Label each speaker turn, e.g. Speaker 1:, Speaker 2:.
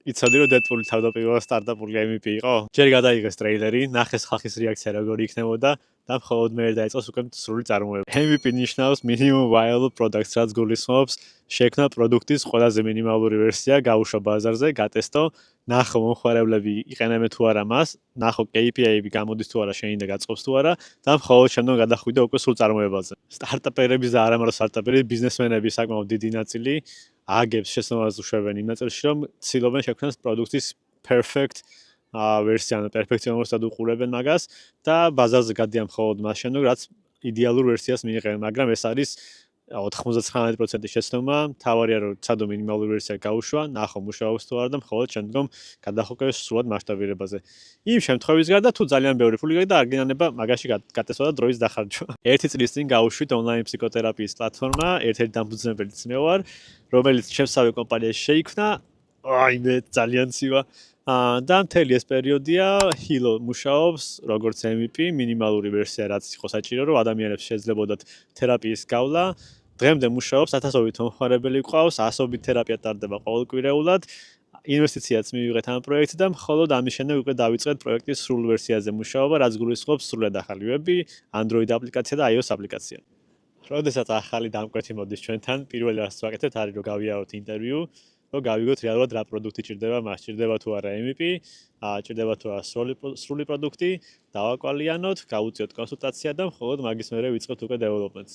Speaker 1: იცოდი რომ დედპული თავდაპირველად სტარტაპული MVP იყო? ჯერ გადაიღეს ტრეილერი, ნახეს ხალხის რეაქცია როგორი იქნებოდა და მხოლოდ მერე დაიწყოს უკვე სრული წარმოება. MVP ნიშნავს minimum viable products, რაც გულისხმობს შექმნა პროდუქტის ყველაზე მინიმალური ვერსია, გაუშვა ბაზარზე, გატესტო, ნახო მომხმარებლები იყენებენ თუ არა მას, ნახო KPI-ები გამოდის თუ არა შენი და გაწყობს თუ არა და მხოლოდ შემდგომ გადახვიდე უკვე სრულ წარმოებაზე. სტარტაპერების და არა მარტო სტარტაპერების ბიზნესმენების საკმაოდ დიდი ნაწილი აგებს შესაძლებლობას უშვებენ იმ ნაწილში, რომ ცდილობენ შექმნას პროდუქტის perfect ვერსია, ანუ პერფექციონალურად უყურებენ მაგას და ბაზარზე გადიან მხოლოდ მას შემდგომ, რაც იდეალურ ვერსიას მიიღებენ, მაგრამ ეს არის 99% შეცდომა, თავარია რომ ცადო მინიმალური ვერსია გაუშვა, ნახო მუშაობს თუ არა და მხოლოდ შემდგომ გადახვიდე სრულად მასშტაბირებაზე. იმ შემთხვევის გარდა თუ ძალიან ბევრი ფული გაიგდა, არ გინანება მაგაში გატესვა და დროის დახარჯვა. ერთი წლის წინ გავუშვით ონლაინ ფსიქოთერაპიის პლატფორმა, ერთ-ერთი დამფუძნებელიც მე ვარ, რომელიც ჩემსავე კომპანიაში შეიქმნა. აი მე ძალიან ცივა. და მთელი ეს პერიოდია ჰილო მუშაობს როგორც MVP, მინიმალური ვერსია, რაც იყო საჭირო, რომ ადამიანებს შეძლებოდათ თერაპიის გავლა. დღემდე მუშაობს, ათასობით მომხმარებელი გვყავს, ასობით თერაპია ტარდება ყოველკვირეულად. ინვესტიციაც მივიღეთ ამ პროექტზე და მხოლოდ ამის შემდეგ უკვე დავიწყეთ პროექტის სრულ ვერსიაზე მუშაობა, რაც გულისხმობს სრულად ახალი ვები, Android აპლიკაცია და iOS აპლიკაცია. როდესაც ახალი დამკვეთი მოდის ჩვენთან, პირველი რაც ვაკეთებთ არის რომ გავიაროთ ინტერვიუ, რომ გავიგოთ რეალურად რა პროდუქტი ჭირდება მას, ჭირდება თუ არა MVP, ჭირდება თუ არა სრული პროდუქტი, დავაკვალიანოთ, გავუწიოთ კონსულტაცია და მხოლოდ მაგის მერე ვიწყებთ უკვე დეველოპმენტს.